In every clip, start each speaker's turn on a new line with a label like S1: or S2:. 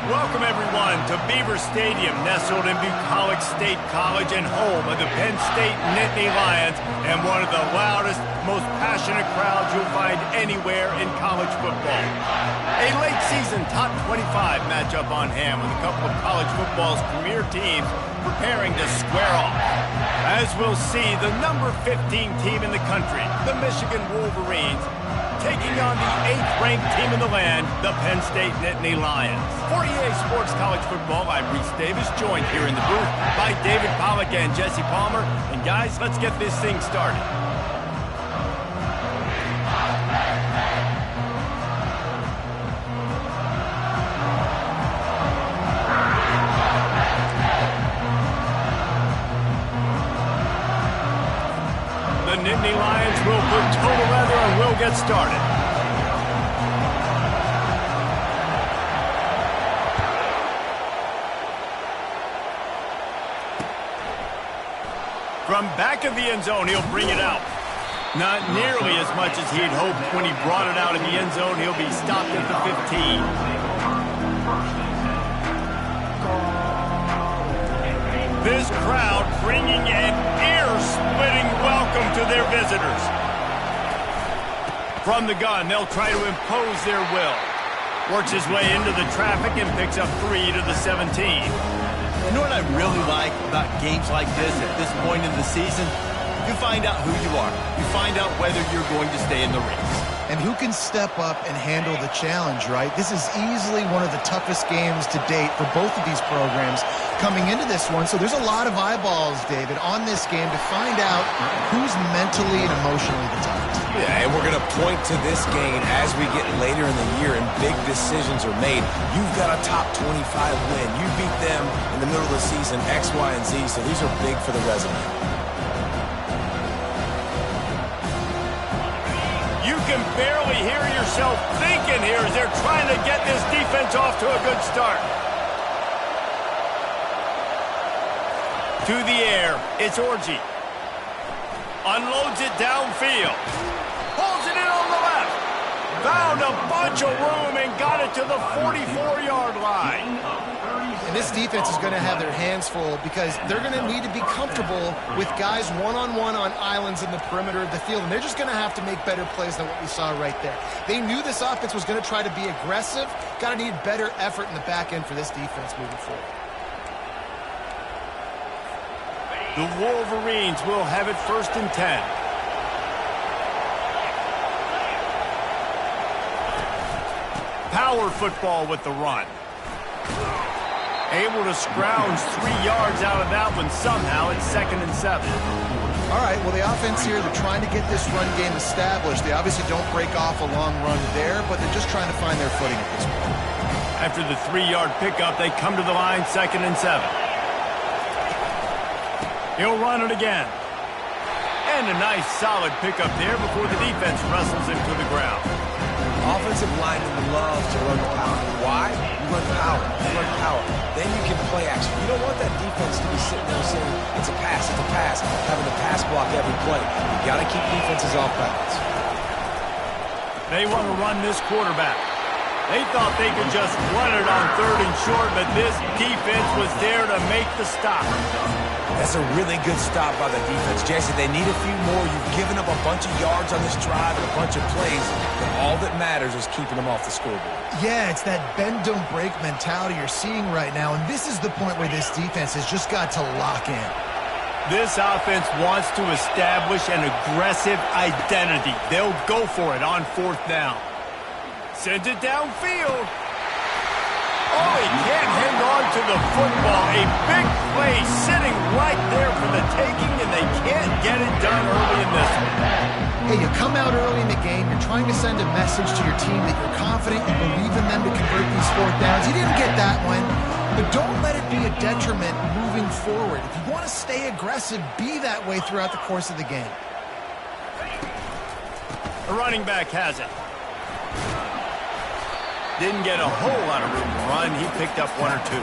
S1: Welcome, everyone, to Beaver Stadium, nestled in Bucolic State College and home of the Penn State Nittany Lions and one of the loudest, most passionate crowds you'll find anywhere in college football. A late-season top 25 matchup on hand with a couple of college football's premier teams preparing to square off. As we'll see, the number 15 team in the country, the Michigan Wolverines, taking on the 8th-ranked team in the land, the Penn State Nittany Lions. For EA Sports College Football, I'm Reese Davis, joined here in the booth by David Pollack and Jesse Palmer. And guys, let's get this thing started. The Nittany Lions will put total leather and we'll get started. From back of the end zone, he'll bring it out. Not nearly as much as he'd hoped when he brought it out in the end zone. He'll be stopped at the 15. This crowd bringing an ear-splitting welcome to their visitors. From the gun, they'll try to impose their will. Works his way into the traffic and picks up 3 to the 17.
S2: You know what I really like about games like this at this point in the season? You find out who you are. You find out whether you're going to stay in the race.
S3: And who can step up and handle the challenge, right? This is easily one of the toughest games to date for both of these programs coming into this one. So there's a lot of eyeballs, David, on this game to find out who's mentally and emotionally the toughest.
S4: Yeah, and we're going to point to this game as we get later in the year and big decisions are made. You've got a top 25 win. You beat them in the middle of the season, X, Y, and Z, so these are big for the resume.
S1: You can barely hear yourself thinking here as they're trying to get this defense off to a good start. To the air, it's Orgy. Unloads it downfield. Pulls it in on the left. Found a bunch of room and got it to the 44-yard line.
S3: And this defense is going to have their hands full because they're going to need to be comfortable with guys one-on-one on islands in the perimeter of the field. And they're just going to have to make better plays than what we saw right there. They knew this offense was going to try to be aggressive. Got to need better effort in the back end for this defense moving forward.
S1: The Wolverines will have it 1st and 10. Power football with the run. Able to scrounge 3 yards out of that one somehow. It's 2nd and 7.
S3: All right, well, the offense here, they're trying to get this run game established. They obviously don't break off a long run there, but they're just trying to find their footing at this point.
S1: After the 3-yard pickup, they come to the line 2nd and 7. He'll run it again. And a nice solid pickup there before the defense wrestles him to the ground.
S4: Offensive linemen love to run power. Why? You run power. You run power. Then you can play action. You don't want that defense to be sitting there saying, it's a pass, having to pass block every play. You got to keep defenses off balance.
S1: They want to run this quarterback. They thought they could just run it on 3rd and short, but this defense was there to make the stop.
S4: That's a really good stop by the defense. Jesse, they need a few more. You've given up a bunch of yards on this drive and a bunch of plays, but all that matters is keeping them off the scoreboard.
S3: Yeah, it's that bend, don't break mentality you're seeing right now, and this is the point where this defense has just got to lock in.
S1: This offense wants to establish an aggressive identity. They'll go for it on 4th down. Sends it downfield. Oh, he can't hang on to the football. A big play sitting right there for the taking, and they can't get it done early in this one.
S3: Hey, you come out early in the game, you're trying to send a message to your team that you're confident, you believe in them to convert these 4th downs. You didn't get that one, but don't let it be a detriment moving forward. If you want to stay aggressive, be that way throughout the course of the game.
S1: The running back has it. Didn't get a whole lot of room to run. He picked up 1 or 2.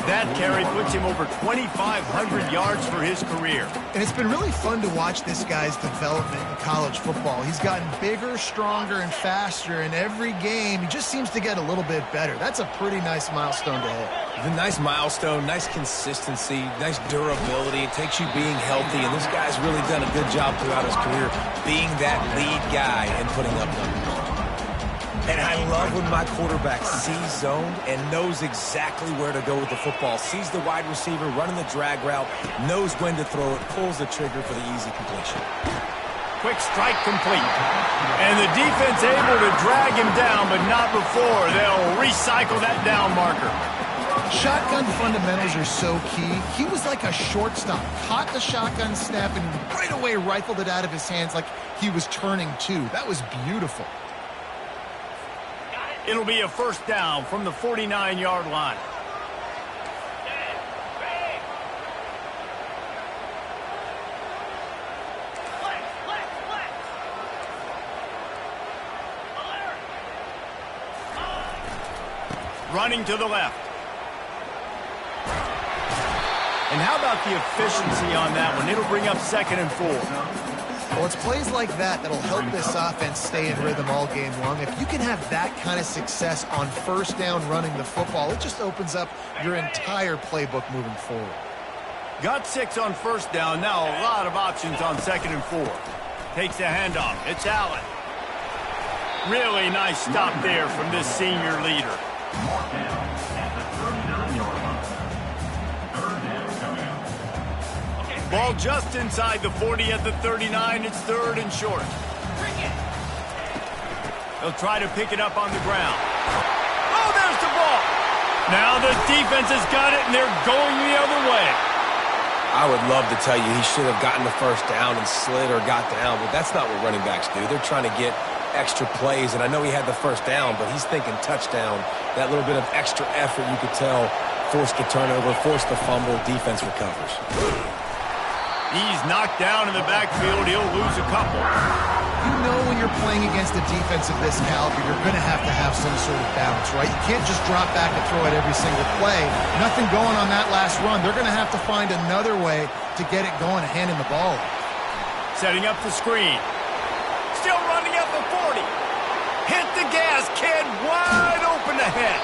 S1: That carry puts him over 2,500 yards for his career.
S3: And it's been really fun to watch this guy's development in college football. He's gotten bigger, stronger, and faster in every game. He just seems to get a little bit better. That's a pretty nice milestone to hit.
S4: The nice milestone, nice consistency, nice durability. It takes you being healthy, and this guy's really done a good job throughout his career being that lead guy and putting up numbers. And I love when my quarterback sees zone and knows exactly where to go with the football. Sees the wide receiver running the drag route, knows when to throw it, pulls the trigger for the easy completion.
S1: Quick strike complete. And the defense able to drag him down, but not before they'll recycle that down marker.
S3: Shotgun fundamentals are so key. He was like a shortstop. Caught the shotgun snap and right away rifled it out of his hands like he was turning two. That was beautiful.
S1: It'll be a first down from the 49-yard line. Running to the left. And how about the efficiency on that one? It'll bring up 2nd and 4.
S3: Well, it's plays like that that'll help this offense stay in rhythm all game long. If you can have that kind of success on first down running the football, it just opens up your entire playbook moving forward.
S1: Got 6 on first down. Now a lot of options on 2nd and 4. Takes the handoff. It's Allen. Really nice stop there from this senior leader. Ball just inside the 40 at the 39. It's 3rd and short. They'll try to pick it up on the ground. Oh, there's the ball. Now the defense has got it, and they're going the other way.
S4: I would love to tell you he should have gotten the first down and slid or got down, but that's not what running backs do. They're trying to get extra plays, and I know he had the first down, but he's thinking touchdown. That little bit of extra effort, you could tell, forced the turnover, forced the fumble, defense recovers.
S1: He's knocked down in the backfield. He'll lose a couple.
S3: You know when you're playing against a defense of this caliber, you're going to have some sort of balance, right? You can't just drop back and throw it every single play. Nothing going on that last run. They're going to have to find another way to get it going and hand him the ball.
S1: Setting up the screen. Still running at the 40. Hit the gas, kid. Wide open ahead.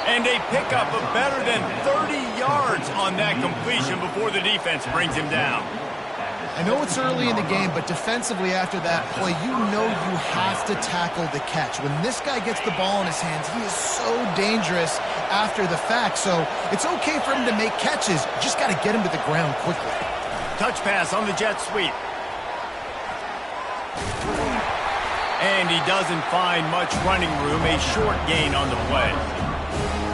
S1: And a pickup of better than 30 yards on that completion before the defense brings him down.
S3: I know it's early in the game, but defensively after that play, you know you have to tackle the catch. When this guy gets the ball in his hands, he is so dangerous after the fact. So it's okay for him to make catches. You just got to get him to the ground quickly.
S1: Touch pass on the jet sweep. And he doesn't find much running room. A short gain on the play.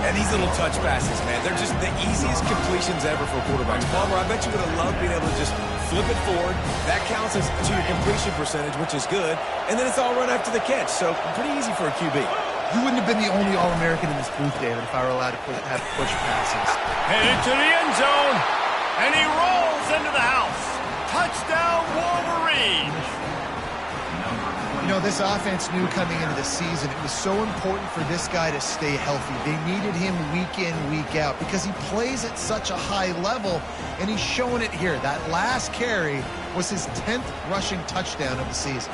S4: And these little touch passes, man, they're just the easiest completions ever for quarterbacks. Palmer, I bet you would have loved being able to just flip it forward. That counts as to your completion percentage, which is good. And then it's all run after the catch, so pretty easy for a QB.
S3: You wouldn't have been the only All-American in this booth, David, if I were allowed to have push passes.
S1: Headed to the end zone, and he rolls into the house. Touchdown, Wolverine!
S3: You know, this offense knew coming into the season it was so important for this guy to stay healthy. They needed him week in, week out because he plays at such a high level, and he's showing it here. That last carry was his 10th rushing touchdown of the season.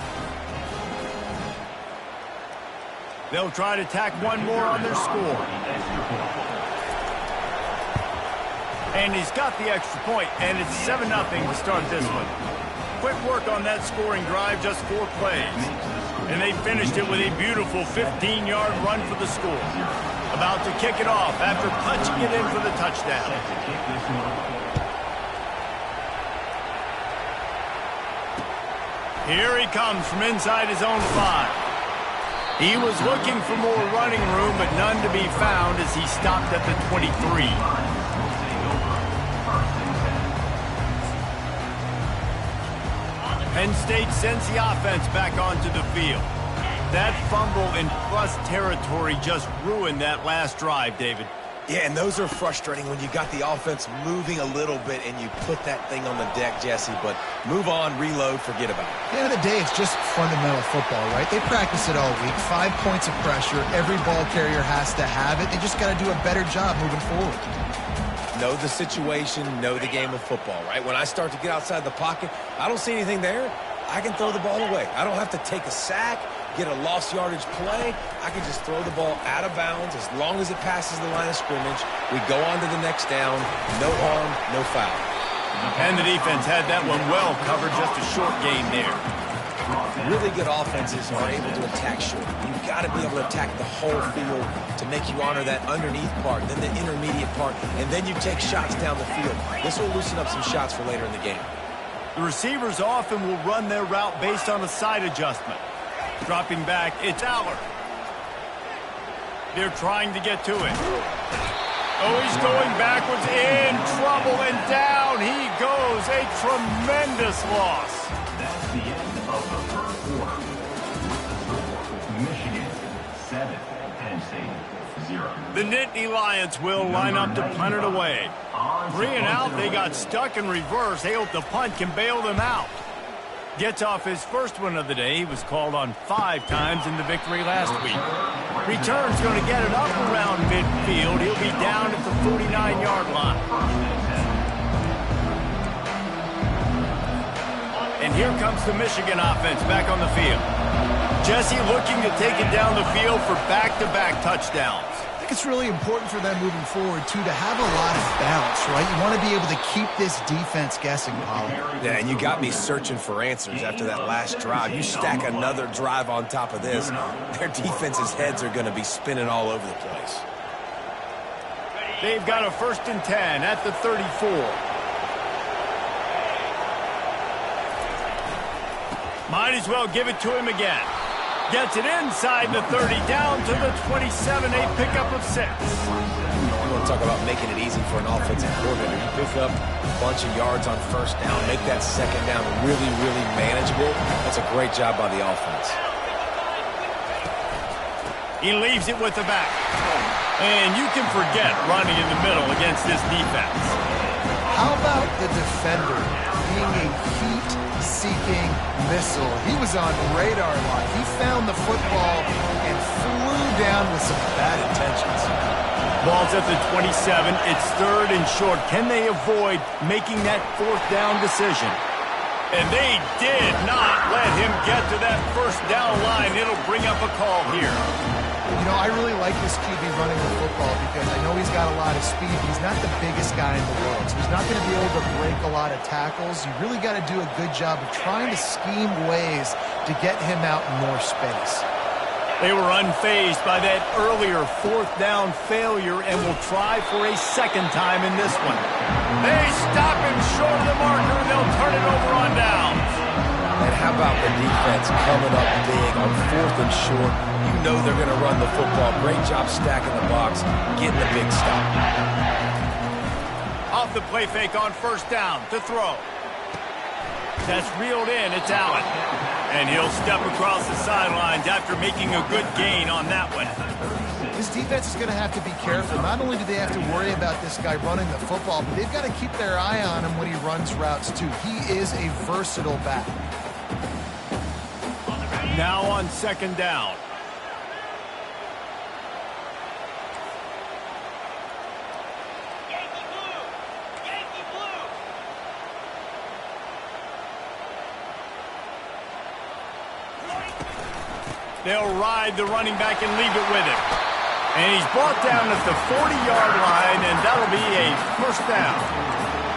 S1: They'll try to tack one more on their score. And he's got the extra point, and it's 7-0 to start this one. Quick work on that scoring drive, just 4 plays. And they finished it with a beautiful 15-yard run for the score. About to kick it off after punching it in for the touchdown. Here he comes from inside his own 5. He was looking for more running room, but none to be found as he stopped at the 23. Penn State sends the offense back onto the field. That fumble in plus territory just ruined that last drive, David.
S4: Yeah, and those are frustrating when you got the offense moving a little bit and you put that thing on the deck, Jesse. But move on, reload, forget about it.
S3: At the end of the day, it's just fundamental football, right? They practice it all week. 5 points of pressure. Every ball carrier has to have it. They just got to do a better job moving forward.
S4: Know the situation, know the game of football, right? When I start to get outside the pocket, I don't see anything there. I can throw the ball away. I don't have to take a sack, get a lost yardage play. I can just throw the ball out of bounds as long as it passes the line of scrimmage. We go on to the next down. No harm, no foul.
S1: And the defense had that one well covered, just a short gain there.
S4: Really good offenses are able to attack short. You've got to be able to attack the whole field to make you honor that underneath part, then the intermediate part, and then you take shots down the field. This will loosen up some shots for later in the game.
S1: The receivers often will run their route based on a side adjustment. Dropping back, it's Aller. They're trying to get to it. Oh, he's going backwards, in trouble, and down he goes. A tremendous loss.
S5: That's the end of the first quarter. Michigan 7, Penn State 0.
S1: The Nittany Lions will line up to punt it away. 3 and out, they got stuck in reverse. They hope the punt can bail them out. Gets off his first one of the day. He was called on 5 times in the victory last week. Return's going to get it up around midfield. He'll be down at the 49-yard line. And here comes the Michigan offense back on the field. Jesse looking to take it down the field for back-to-back touchdowns.
S3: I think it's really important for them moving forward, too, to have a lot of balance, right? You want to be able to keep this defense guessing, Paulo.
S4: Yeah, and you got me searching for answers after that last drive. You stack another drive on top of this, their defense's heads are going to be spinning all over the place.
S1: They've got a 1st and 10 at the 34. Might as well give it to him again. Gets it inside the 30, down to the 27, a pickup of 6.
S4: You want to talk about making it easy for an offensive coordinator. You pick up a bunch of yards on 1st down, make that 2nd down really, really manageable. That's a great job by the offense.
S1: He leaves it with the back. And you can forget running in the middle against this defense.
S3: How about the defender being a heat-seeking missile? He was on radar line. He found the football and flew down with some bad intentions.
S1: Ball's at the 27. It's 3rd and short. Can they avoid making that 4th down decision? And they did not let him get to that 1st down line. It'll bring up a call here.
S3: You know, I really like this QB running the football because I know he's got a lot of speed. He's not the biggest guy in the world, so he's not going to be able to break a lot of tackles. You really got to do a good job of trying to scheme ways to get him out in more space.
S1: They were unfazed by that earlier 4th down failure and will try for a 2nd time in this one. They stop him short of the marker, and they'll turn it over on downs.
S4: And how about the defense coming up big on 4th and short? You know they're going to run the football. Great job stacking the box, getting the big stop.
S1: Off the play fake on 1st down to throw. That's reeled in. It's Allen. And he'll step across the sidelines after making a good gain on that one.
S3: This defense is going to have to be careful. Not only do they have to worry about this guy running the football, but they've got to keep their eye on him when he runs routes, too. He is a versatile back.
S1: Now on 2nd down. They'll ride the running back and leave it with him. And he's brought down at the 40-yard line, and that'll be a 1st down.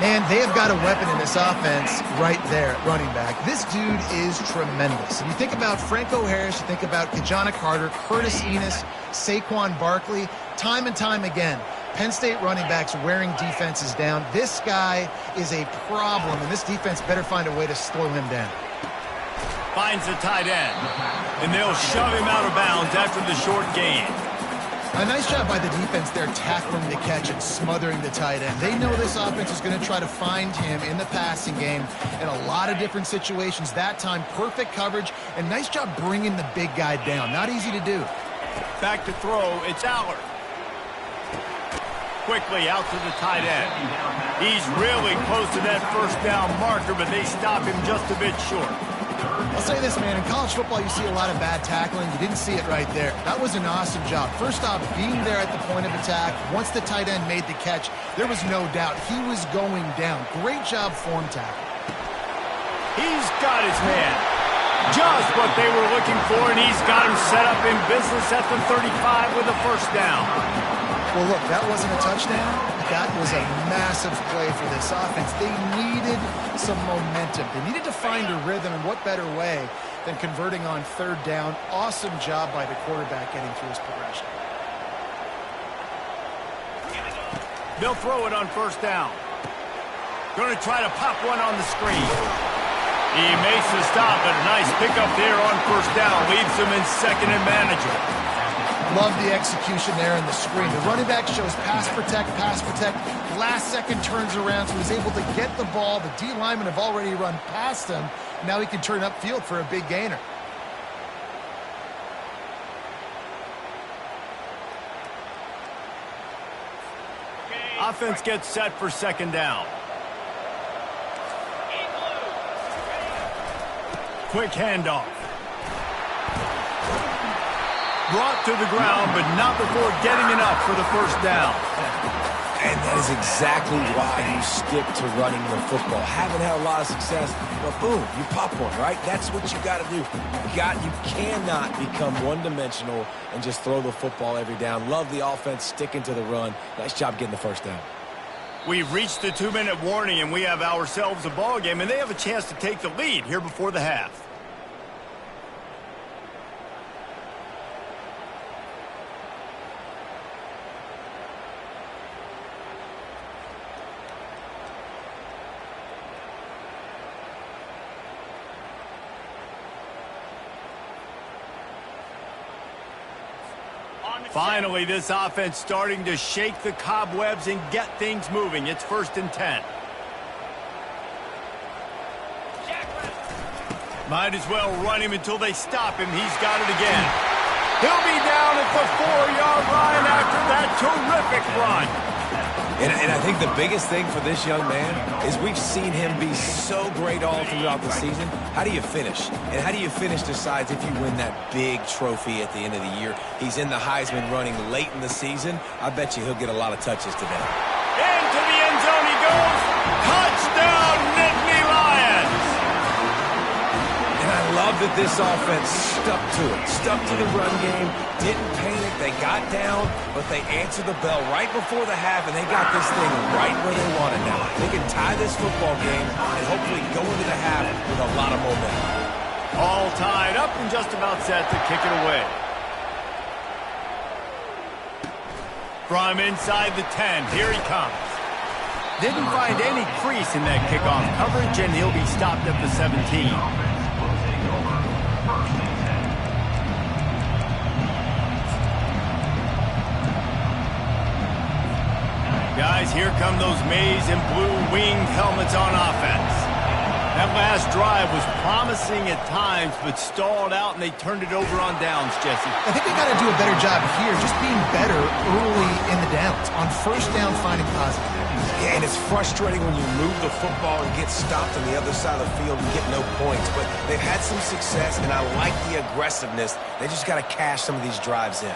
S3: And they have got a weapon in this offense right there at running back. This dude is tremendous. And you think about Franco Harris, you think about Kajana Carter, Curtis Enos, Saquon Barkley, time and time again, Penn State running backs wearing defenses down. This guy is a problem, and this defense better find a way to slow him down.
S1: Finds the tight end, and they'll shove him out of bounds after the short gain.
S3: A nice job by the defense there tackling the catch and smothering the tight end. They know this offense is going to try to find him in the passing game in a lot of different situations. That time, perfect coverage, and nice job bringing the big guy down. Not easy to do.
S1: Back to throw, it's Aller. quickly out to the tight end. He's really close to that first down marker, but they stop him just a bit short.
S3: I'll say this, man. In college football, you see a lot of bad tackling. You didn't see it right there. That was an awesome job. First off, being there at the point of attack. Once the tight end made the catch, there was no doubt he was going down. Great job form tackle.
S1: He's got his man. Just what they were looking for, and he's got him set up in business at the 35 with a first down.
S3: Well, look, that wasn't a touchdown. That was a massive play for this offense. They needed some momentum. They needed to find a rhythm, and what better way than converting on third down. Awesome job by the quarterback getting through his progression.
S1: They'll throw it on first down. Going to try to pop one on the screen. He makes the stop, but a nice pickup there on first down. Leaves him in second and manageable.
S3: Love the execution there in the screen. The running back shows pass protect, pass protect. Last second turns around, so he's able to get the ball. The D linemen have already run past him. Now he can turn upfield for a big gainer.
S1: Offense gets set for second down. Quick handoff. Brought to the ground, but not before getting enough for the first down.
S4: And that is exactly why you stick to running the football. Haven't had a lot of success, but boom, you pop one, right? That's what you got to do. You cannot become one-dimensional and just throw the football every down. Love the offense sticking to the run. Nice job getting the first down.
S1: We've reached the 2-minute warning, and we have ourselves a ball game, and they have a chance to take the lead here before the half. Finally, this offense starting to shake the cobwebs and get things moving. It's 1st and 10. Might as well run him until they stop him. He's got it again. He'll be down at the 4-yard line after that terrific run.
S4: And I think the biggest thing for this young man is we've seen him be so great all throughout the season. How do you finish? And how do you finish decides if you win that big trophy at the end of the year. He's in the Heisman running late in the season. I bet you he'll get a lot of touches today.
S1: Into the end zone he goes. Touchdown, Nittany Lions.
S4: And I love that this offense stuck to it. Stuck to the run game. Didn't panic. They got down, but they answered the bell right before the half, and they got this thing right where they want it now. They can tie this football game and hopefully go into the half with a lot of momentum.
S1: All tied up and just about set to kick it away. From inside the 10, here he comes. Didn't find any crease in that kickoff coverage, and he'll be stopped at the 17. Guys, here come those maize and blue winged helmets on offense. That last drive was promising at times, but stalled out, and they turned it over on downs, Jesse.
S3: I think they got to do a better job here, just being better early in the downs. On first down, finding positive.
S4: Yeah, and it's frustrating when you move the football and get stopped on the other side of the field and get no points. But they've had some success, and I like the aggressiveness. They just got to cash some of these drives in.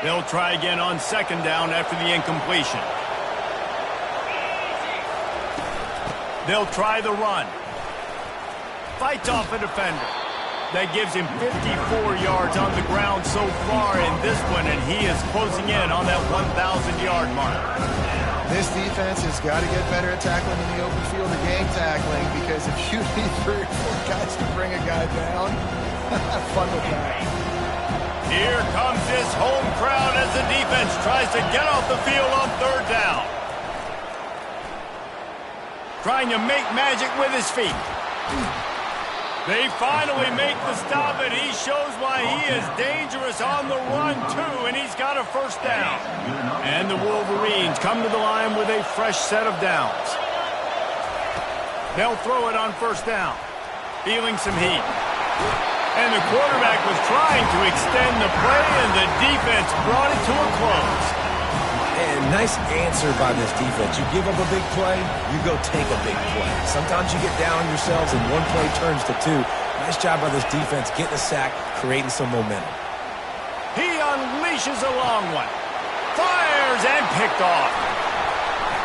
S1: They'll try again on second down after the incompletion. They'll try the run. Fights off a defender. That gives him 54 yards on the ground so far in this one, and he is closing in on that 1,000-yard mark.
S3: This defense has got to get better at tackling in the open field or game tackling, because if you need 3 or 4 guys to bring a guy down, have fun with that.
S1: Here comes this home crowd as the defense tries to get off the field on third down. Trying to make magic with his feet. They finally make the stop, and he shows why he is dangerous on the run, too, and he's got a first down. And the Wolverines come to the line with a fresh set of downs. They'll throw it on first down, feeling some heat. And the quarterback was trying to extend the play, and the defense brought it to a close.
S4: And nice answer by this defense. You give up a big play, you go take a big play. Sometimes you get down on yourselves and one play turns to two. Nice job by this defense getting a sack, creating some momentum.
S1: He unleashes a long one. Fires and picked off.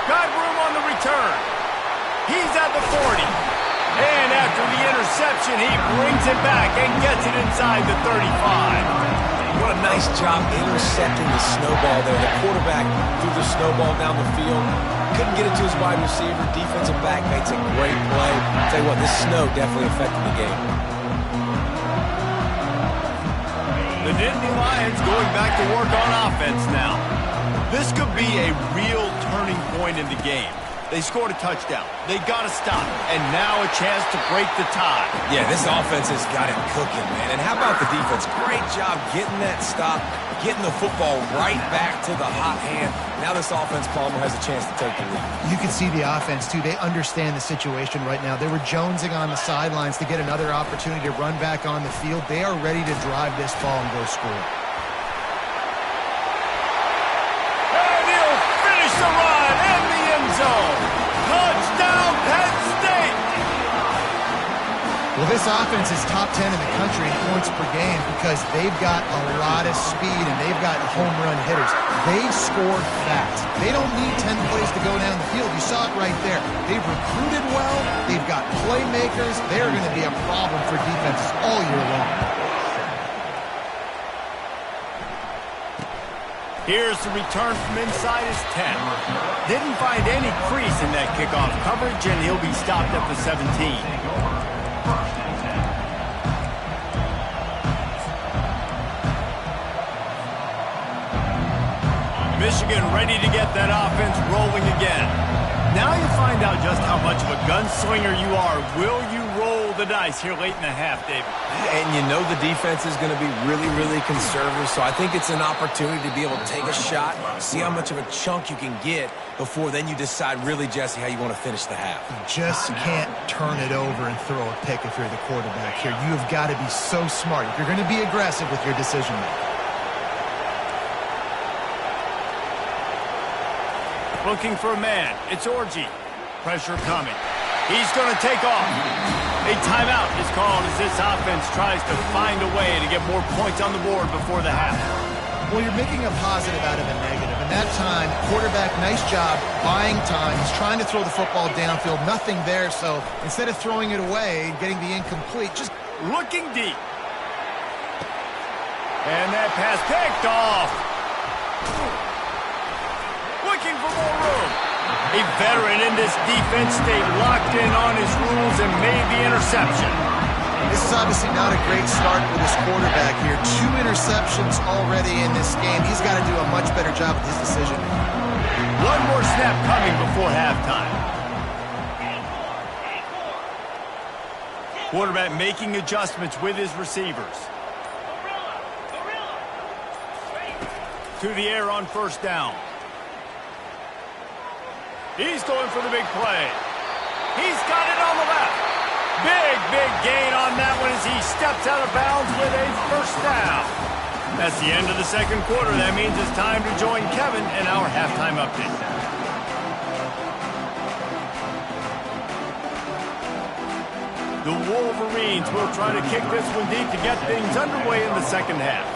S1: Got room on the return. He's at the 40. And after the interception, he brings it back and gets it inside the 35.
S4: What a nice job intercepting the snowball there. The quarterback threw the snowball down the field. Couldn't get it to his wide receiver. Defensive back makes a great play. I'll tell you what, this snow definitely affected the game.
S1: The Nittany Lions going back to work on offense now. This could be a real turning point in the game. They scored a touchdown. They got to stop. And now a chance to break the tie.
S4: Yeah, this offense has got it cooking, man. And how about the defense? Great job getting that stop, getting the football right back to the hot hand. Now this offense, Palmer, has a chance to take the lead.
S3: You can see the offense, too. They understand the situation right now. They were jonesing on the sidelines to get another opportunity to run back on the field. They are ready to drive this ball and go score.
S1: And he'll finish the run in the end zone. Touchdown, Penn State!
S3: Well, this offense is top 10 in the country in points per game because they've got a lot of speed and they've got home run hitters. They scored fast. They don't need 10 plays to go down the field. You saw it right there. They've recruited well. They've got playmakers. They're going to be a problem for defenses all year long.
S1: Here's the return from inside his 10. Didn't find any crease in that kickoff coverage, and he'll be stopped at the 17. Michigan ready to get that offense rolling again. Now you find out just how much of a gunslinger you are. Will you roll the dice here late in the half, David?
S4: And you know the defense is going to be really, really conservative, so I think it's an opportunity to be able to take a shot, see how much of a chunk you can get before then you decide really, Jesse, how you want to finish the half.
S3: You just can't turn it over and throw a pick if you're the quarterback here. You have got to be so smart if you're going to be aggressive with your decision making.
S1: Looking for a man. It's Orji. Pressure coming. He's going to take off. A timeout is called as this offense tries to find a way to get more points on the board before the half.
S3: Well, you're making a positive out of a negative. And that time, quarterback, nice job, buying time. He's trying to throw the football downfield. Nothing there, so instead of throwing it away and getting the incomplete, just
S1: looking deep. And that pass picked off. Looking for more room. A veteran in this defense stayed locked in on his rules and made the interception.
S3: This is obviously not a great start for this quarterback here. 2 interceptions already in this game. He's got to do a much better job with his decision.
S1: One more snap coming before halftime. Quarterback making adjustments with his receivers. To the air on first down. He's going for the big play. He's got it on the left. Big gain on that one as he steps out of bounds with a first down. That's the end of the second quarter. That means it's time to join Kevin in our halftime update. The Wolverines will try to kick this one deep to get things underway in the second half.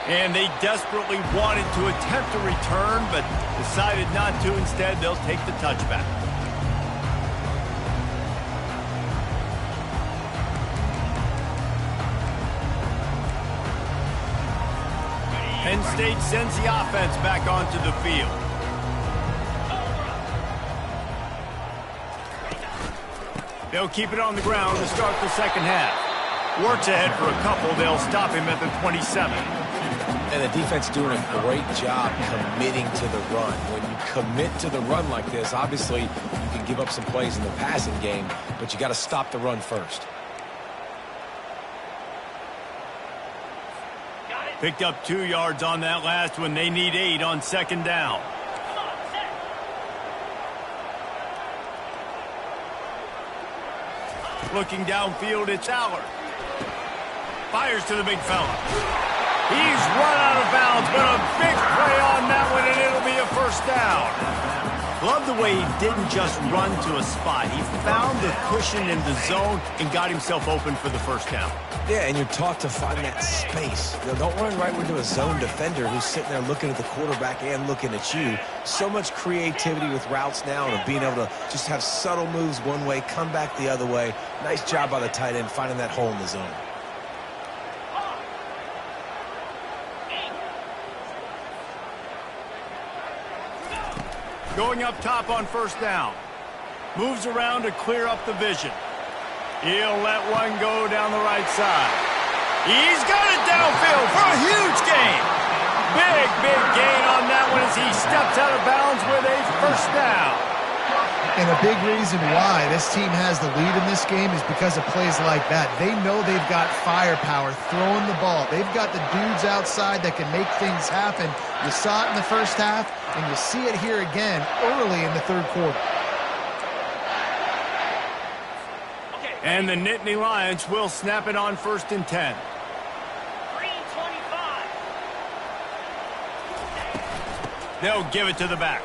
S1: And they desperately wanted to attempt a return, but decided not to. Instead, they'll take the touchback. Penn State sends the offense back onto the field. They'll keep it on the ground to start the second half. Works ahead for a couple. They'll stop him at the 27.
S4: And the defense doing a great job committing to the run. When you commit to the run like this, obviously you can give up some plays in the passing game, but you got to stop the run first.
S1: Picked up 2 yards on that last one. They need 8 on second down. Looking downfield, it's Allard. Fires to the big fella. He's run out of bounds, but a big play on that one, and it'll be a first down.
S2: Love the way he didn't just run to a spot. He found the cushion in the zone and got himself open for the first down.
S4: Yeah, and you're taught to find that space. You know, don't run right into a zone defender who's sitting there looking at the quarterback and looking at you. So much creativity with routes now and being able to just have subtle moves one way, come back the other way. Nice job by the tight end finding that hole in the zone.
S1: Going up top on first down. Moves around to clear up the vision. He'll let one go down the right side. He's got it downfield for a huge gain. Big gain on that one as he steps out of bounds with a first down.
S3: And a big reason why this team has the lead in this game is because of plays like that. They know they've got firepower throwing the ball. They've got the dudes outside that can make things happen. You saw it in the first half, and you see it here again early in the third quarter.
S1: And the Nittany Lions will snap it on 1st and 10.
S6: Green 25.
S1: They'll give it to the back.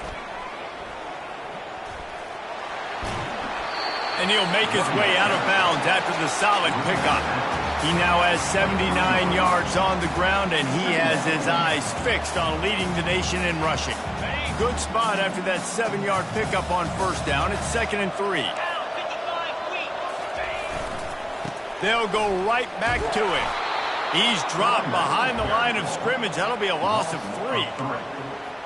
S1: And he'll make his way out of bounds after the solid pickup. He now has 79 yards on the ground, and he has his eyes fixed on leading the nation in rushing. Good spot after that 7-yard pickup on first down. It's 2nd and 3. They'll go right back to him. He's dropped behind the line of scrimmage. That'll be a loss of 3.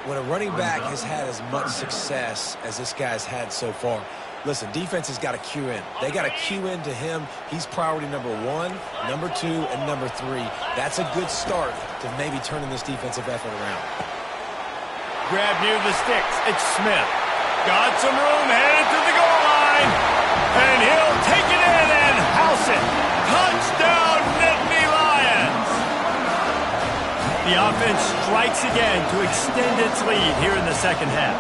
S4: When a running back has had as much success as this guy's had so far, listen, defense has got to cue in. They got to cue in to him. He's priority number 1, number 2, and number 3. That's a good start to maybe turning this defensive effort around.
S1: Grab near the sticks. It's Smith. Got some room, headed to the goal line. And he'll take it in and house it. Touchdown, Nittany Lions. The offense strikes again to extend its lead here in the second half.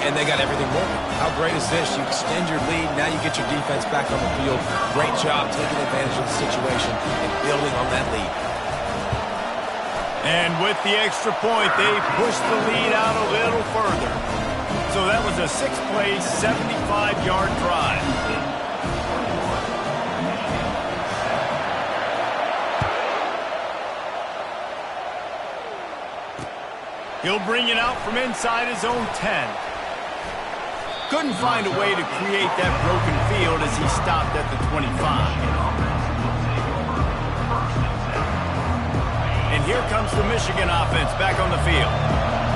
S4: And they got everything working. How great is this? You extend your lead, now you get your defense back on the field. Great job taking advantage of the situation and building on that lead.
S1: And with the extra point, they push the lead out a little further. So that was a 6-play, 75-yard drive. He'll bring it out from inside his own 10. Couldn't find a way to create that broken field as he stopped at the 25. And here comes the Michigan offense back on the field.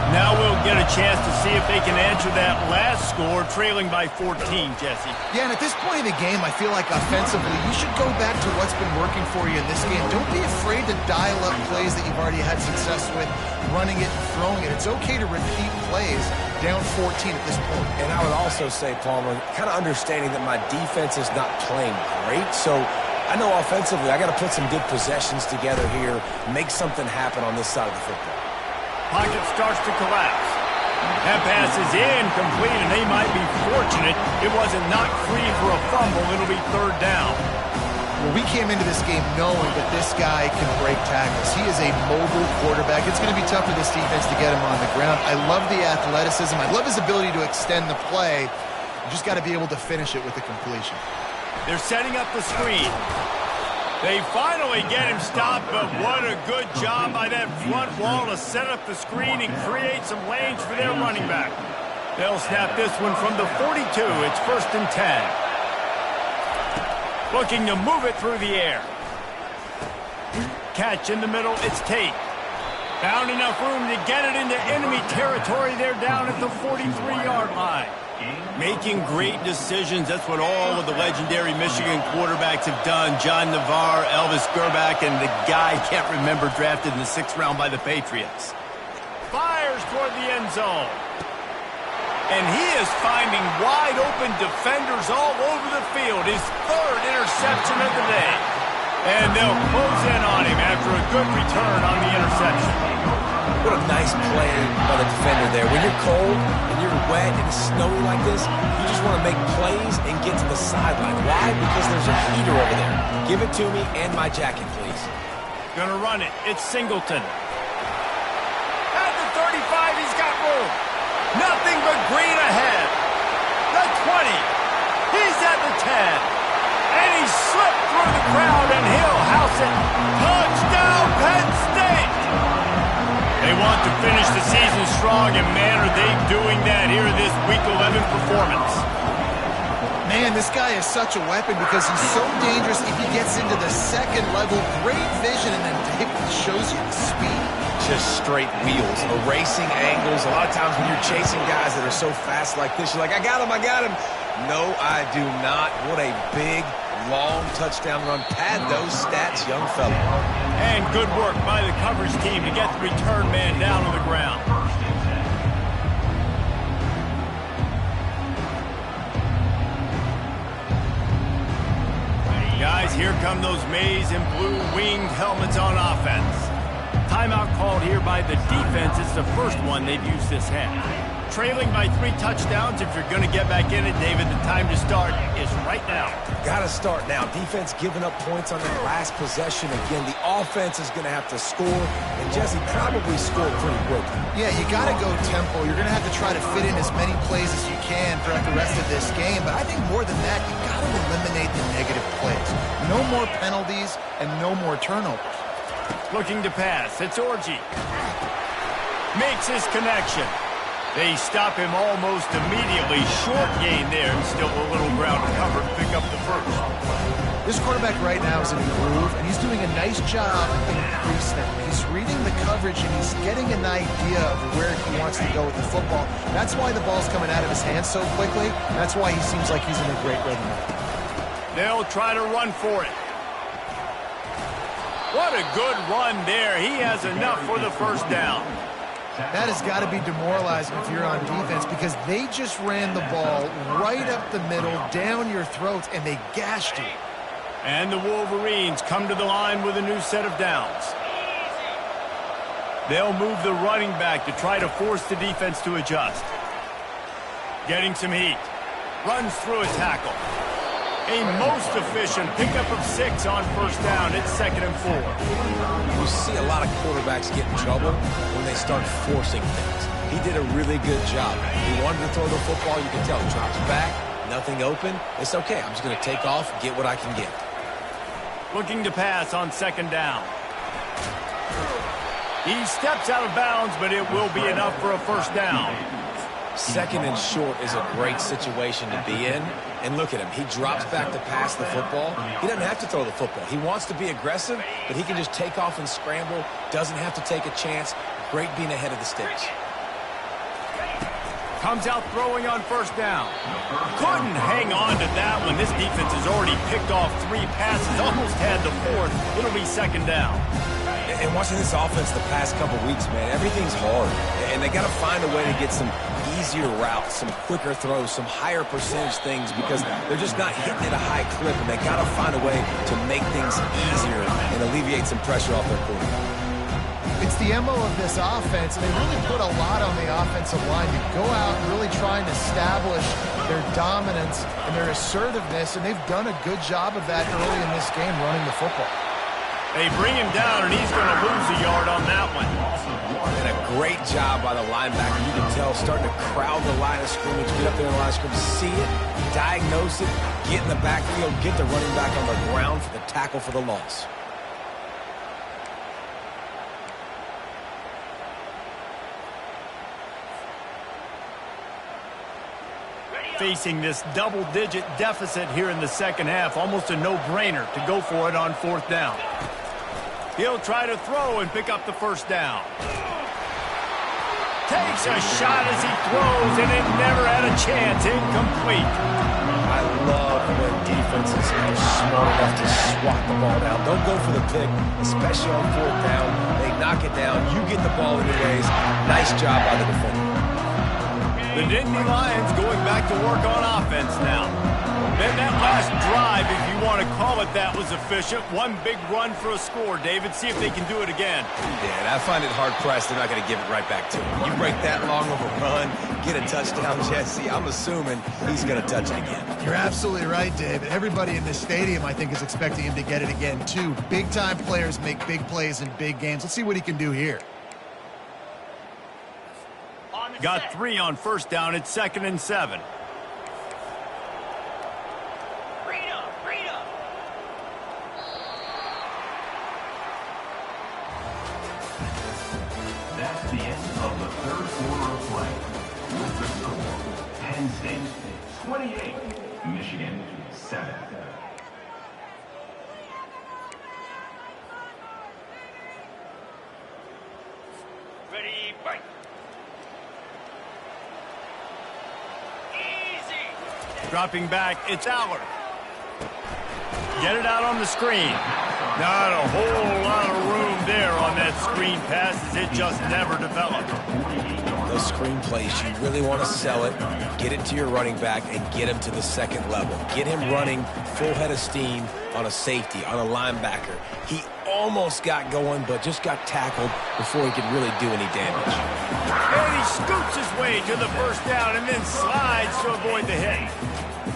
S1: Now we'll get a chance to see if they can answer that last score, trailing by 14, Jesse.
S3: Yeah, and at this point in the game, I feel like offensively, you should go back to what's been working for you in this game. Don't be afraid to dial up plays that you've already had success with, running it and throwing it. It's okay to repeat plays down 14 at this point.
S4: And I would also say, Palmer, kind of understanding that my defense is not playing great, so I know offensively I got to put some good possessions together here, make something happen on this side of the football.
S1: Pocket starts to collapse. That pass is incomplete, and they might be fortunate it wasn't knocked free for a fumble. It'll be 3rd down.
S3: Well, we came into this game knowing that this guy can break tackles. He is a mobile quarterback. It's going to be tough for this defense to get him on the ground. I love the athleticism. I love his ability to extend the play. You just got to be able to finish it with a completion.
S1: They're setting up the screen. They finally get him stopped, but what a good job by that front wall to set up the screen and create some lanes for their running back. They'll snap this one from the 42. It's 1st and 10. Looking to move it through the air. Catch in the middle, it's Tate. Found enough room to get it into enemy territory. They're down at the 43-yard line. Making great decisions. That's what all of the legendary Michigan quarterbacks have done. John Navarre, Elvis Gerbach, and the guy I can't remember drafted in the 6th round by the Patriots. Fires toward the end zone. And he is finding wide open defenders all over the field. His 3rd interception of the day. And they'll close in on him after a good return on the interception.
S4: What a nice play by the defender there. When you're cold and you're wet and it's snowy like this, you just want to make plays and get to the sideline. Why? Because there's a heater over there. Give it to me and my jacket, please.
S1: Gonna run it. It's Singleton. At the 35, he's got room. Nothing but green ahead. The 20. He's at the 10. And he slipped through the crowd, and he'll house it. Touchdown, Penn State! They want to finish the season strong, and man, are they doing that here in this Week 11 performance.
S3: Man, this guy is such a weapon because he's so dangerous if he gets into the second level. Great vision, and then David shows you the speed.
S4: Just straight wheels, erasing angles. A lot of times when you're chasing guys that are so fast like this, you're like, I got him, I got him. No, I do not. What a big, long touchdown run. Pad those stats, young fella.
S1: And good work by the coverage team to get the return man down on the ground. Guys, here come those maize and blue winged helmets on offense. Timeout called here by the defense. It's the first one they've used this half. Trailing by 3 touchdowns. If you're going to get back in it, David, the time to start is right now.
S4: Got to start now. Defense giving up points on that last possession. Again, the offense is going to have to score, and Jesse probably scored pretty quickly.
S3: Yeah, you got to go tempo. You're going to have to try to fit in as many plays as you can throughout the rest of this game. But I think more than that, you got to eliminate the negative plays. No more penalties and no more turnovers.
S1: Looking to pass. It's Orji. Makes his connection. They stop him almost immediately. Short gain there, and still a little ground to cover to pick up the first.
S3: This quarterback right now is in a groove, and he's doing a nice job in pre-snap. He's reading the coverage, and he's getting an idea of where he wants to go with the football. That's why the ball's coming out of his hands so quickly. That's why he seems like he's in a great rhythm.
S1: They'll try to run for it. What a good run there. He has enough for the first down.
S3: That has got to be demoralizing if you're on defense because they just ran the ball right up the middle, down your throats, and they gashed you.
S1: And the Wolverines come to the line with a new set of downs. They'll move the running back to try to force the defense to adjust. Getting some heat. Runs through a tackle. A most efficient pickup of 6 on first down. It's 2nd and 4.
S4: You see a lot of quarterbacks get in trouble when they start forcing things. He did a really good job. He wanted to throw the football. You can tell. Drops back, nothing open. It's okay. I'm just going to take off, get what I can get.
S1: Looking to pass on 2nd down. He steps out of bounds, but it will be enough for a first down.
S4: 2nd and short is a great situation to be in. And look at him. He drops back to pass the football. He doesn't have to throw the football. He wants to be aggressive, but he can just take off and scramble. Doesn't have to take a chance. Great being ahead of the sticks.
S1: Comes out throwing on first down. Couldn't hang on to that one. This defense has already picked off 3 passes. Almost had the 4th. It'll be 2nd down.
S4: And watching this offense the past couple weeks, man, everything's hard. And they got to find a way to get some easier routes, some quicker throws, some higher percentage things because they're just not hitting at a high clip, and they got to find a way to make things easier and alleviate some pressure off their quarterback.
S3: It's the MO of this offense, and they really put a lot on the offensive line to go out and really try and establish their dominance and their assertiveness, and they've done a good job of that early in this game running the football.
S1: They bring him down, and he's going to lose a yard on that one.
S4: And a great job by the linebacker. You can tell starting to crowd the line of scrimmage, get up there in the line of scrimmage, see it, diagnose it, get in the backfield, get the running back on the ground for the tackle for the loss.
S1: Facing this double-digit deficit here in the 2nd half, almost a no-brainer to go for it on 4th down. He'll try to throw and pick up the first down. Takes a shot as he throws, and it never had a chance. Incomplete.
S4: I love when defenses are smart enough to swat the ball down. Don't go for the pick, especially on 4th down. They knock it down. You get the ball anyways. Nice job by the defender.
S1: The Nittany Lions going back to work on offense now. And that last drive, if you want to call it that, was efficient. One big run for a score, David. See if they can do it again.
S4: Yeah, and I find it hard-pressed they're not going to give it right back to him. You break that long of a run, get a touchdown, Jesse, I'm assuming he's going to touch it again.
S3: You're absolutely right, David. Everybody in this stadium, I think, is expecting him to get it again, too. Big-time players make big plays in big games. Let's see what he can do here.
S1: Got 3 on first down. It's 2nd and 7.
S5: That's the end of the third quarter of play. With the score, Penn State 28, Michigan 7.
S6: Ready, fight. Easy.
S1: Dropping back, it's Aller. Get it out on the screen. Not a whole lot of room there on that screen pass as it just never developed.
S4: Those screen plays, you really want to sell it, get it to your running back, and get him to the second level. Get him running full head of steam on a safety, on a linebacker. He almost got going, but just got tackled before he could really do any damage.
S1: And he scoots his way to the first down and then slides to avoid the hit.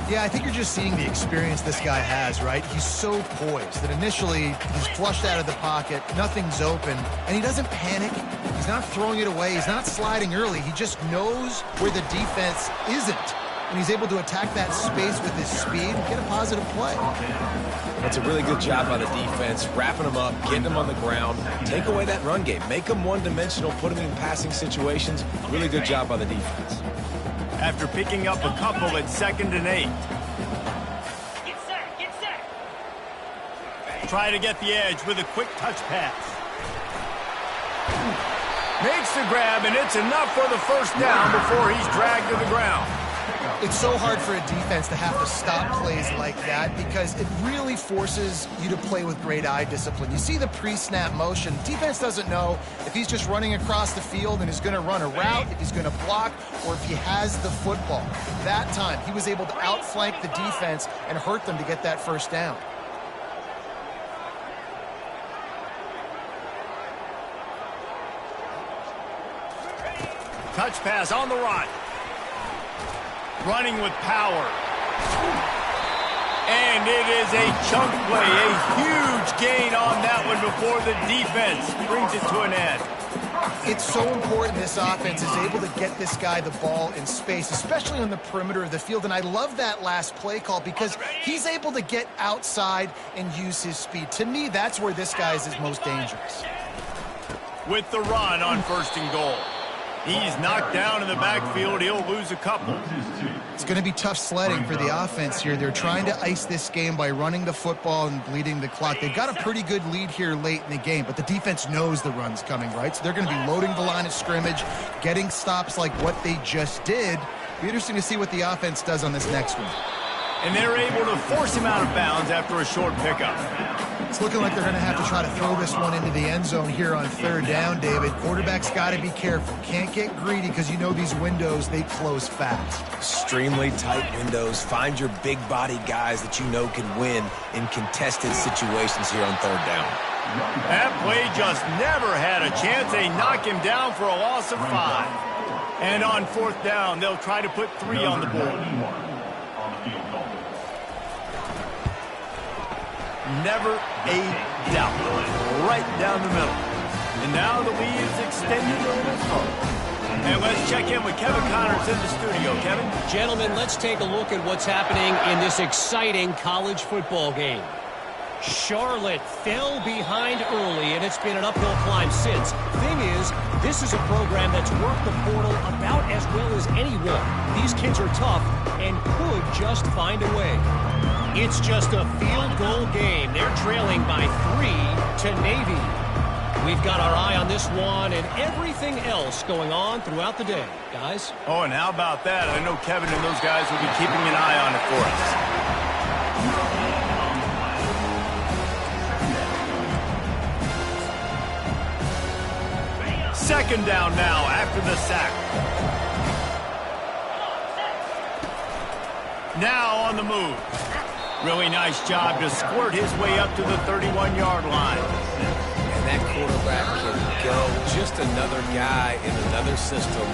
S3: Yeah, I think you're just seeing the experience this guy has, right? He's so poised that initially he's flushed out of the pocket, nothing's open, and he doesn't panic. He's not throwing it away. He's not sliding early. He just knows where the defense isn't, and he's able to attack that space with his speed and get a positive play.
S4: That's a really good job by the defense, wrapping him up, getting him on the ground, take away that run game, make him one-dimensional, put him in passing situations. Really good job by the defense.
S1: After picking up a couple at 2nd and 8.
S6: Get set, get set.
S1: Try to get the edge with a quick touch pass. Makes the grab, and it's enough for the first down before he's dragged to the ground.
S3: It's so hard for a defense to have to stop plays like that because it really forces you to play with great eye discipline. You see the pre-snap motion. Defense doesn't know if he's just running across the field and is going to run a route, if he's going to block, or if he has the football. That time, he was able to outflank the defense and hurt them to get that first down.
S1: Touch pass on the run. Running with power. And it is a chunk play, a huge gain on that one before the defense brings it to an end.
S3: It's so important this offense is able to get this guy the ball in space, especially on the perimeter of the field. And I love that last play call because he's able to get outside and use his speed. To me, that's where this guy is his most dangerous.
S1: With the run on 1st and goal. He's knocked down in the backfield. He'll lose a couple.
S3: It's going to be tough sledding for the offense here. They're trying to ice this game by running the football and bleeding the clock. They've got a pretty good lead here late in the game, but the defense knows the run's coming, right? So they're going to be loading the line of scrimmage, getting stops like what they just did. Be interesting to see what the offense does on this next one.
S1: And they're able to force him out of bounds after a short pickup.
S3: It's looking like they're going to have to try to throw this one into the end zone here on 3rd down, David. Quarterback's got to be careful. Can't get greedy because you know these windows, they close fast.
S4: Extremely tight windows. Find your big body guys that you know can win in contested situations here on 3rd down.
S1: That play just never had a chance. They knock him down for a loss of 5. And on 4th down, they'll try to put 3 on the board. Never a doubt. Right down the middle. And now the lead is extended a little further. And let's check in with Kevin Connors in the studio. Kevin?
S7: Gentlemen, let's take a look at what's happening in this exciting college football game. Charlotte fell behind early, and it's been an uphill climb since. Thing is, this is a program that's worked the portal about as well as anyone. These kids are tough and could just find a way. It's just a field goal game. They're trailing by 3 to Navy. We've got our eye on this one and everything else going on throughout the day, guys.
S1: Oh, and how about that? I know Kevin and those guys will be keeping an eye on it for us. 2nd down now after the sack. Now on the move. Really nice job to squirt his way up to the 31-yard line.
S4: And that quarterback can go. Just another guy in another system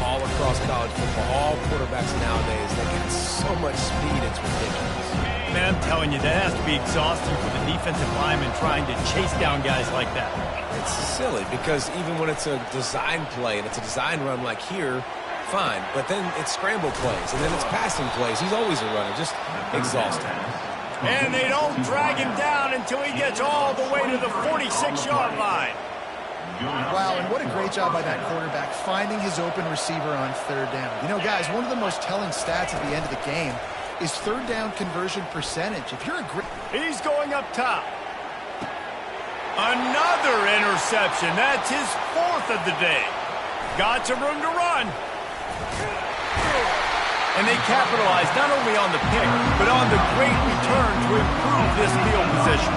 S4: all across college football. All quarterbacks nowadays, they got so much speed, it's ridiculous.
S1: Man, I'm telling you, that has to be exhausting for the defensive lineman trying to chase down guys like that.
S4: It's silly because even when it's a design play and it's a design run like here, fine. But then it's scramble plays and then it's passing plays. He's always a runner. Just exhausting.
S1: And they don't drag him down until he gets all the way to the 46-yard line.
S3: Wow, and what a great job by that quarterback finding his open receiver on third down. You know, guys, one of the most telling stats at the end of the game is third down conversion percentage. If you're a great...
S1: He's going up top. Another interception. That's his fourth of the day. Got some room to run. And they capitalized not only on the pick, but on the great return to improve this field position.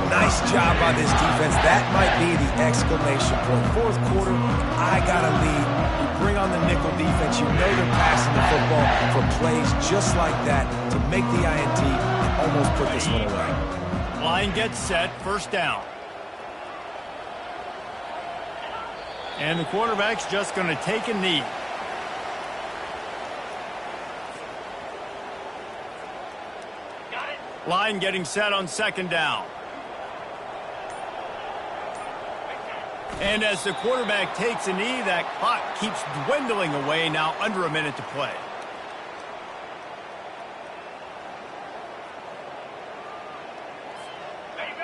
S4: Nice job by this defense. That might be the exclamation point. Fourth quarter, I got a lead. You bring on the nickel defense. You know they're passing the football for plays just like that to make the INT and almost put this one away.
S1: Line gets set, first down. And the quarterback's just going to take a knee.
S6: Got it.
S1: Line getting set on second down. And as the quarterback takes a knee, that clock keeps dwindling away, now under a minute to play.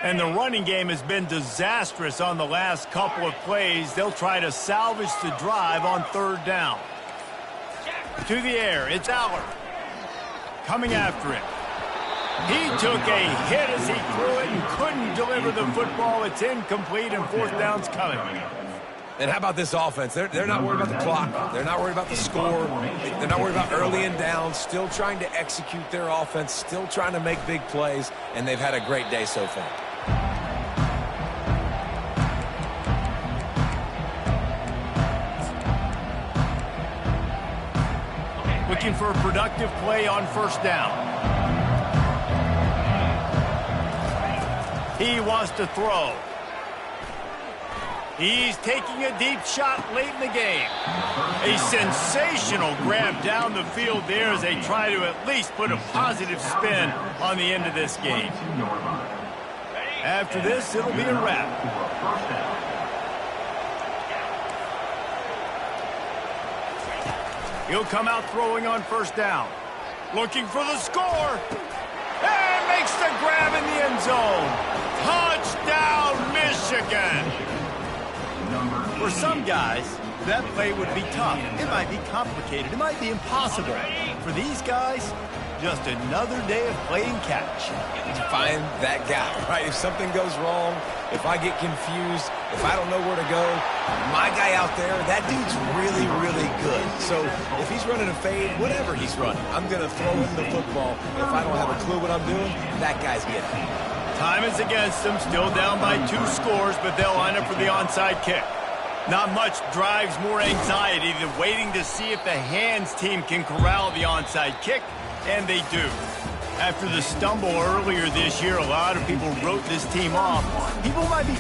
S1: And the running game has been disastrous on the last couple of plays. They'll try to salvage the drive on third down. To the air, it's Aller. Coming after him. He took a hit as he threw it and couldn't deliver the football. It's incomplete and fourth down's coming.
S4: And how about this offense? They're not worried about the clock. They're not worried about the score. They're not worried about early and down. Still trying to execute their offense. Still trying to make big plays. And they've had a great day so far.
S1: Looking for a productive play on first down. He wants to throw. He's taking a deep shot late in the game. A sensational grab down the field there as they try to at least put a positive spin on the end of this game. After this, it'll be a wrap. He'll come out throwing on first down. Looking for the score. And makes the grab in the end zone. Touchdown, Michigan! For some guys, that play would be tough. It might be complicated. It might be impossible. For these guys, just another day of playing catch.
S4: To find that guy, right? If something goes wrong, if I get confused, if I don't know where to go, my guy out there, that dude's really, really good. So if he's running a fade, whatever he's running, I'm going to throw him the football. If I don't have a clue what I'm doing, that guy's getting it.
S1: Time is against them, still down by 2 scores, but they'll line up for the onside kick. Not much drives more anxiety than waiting to see if the hands team can corral the onside kick, and they do. After the stumble earlier this year, a lot of people wrote this team off. People might be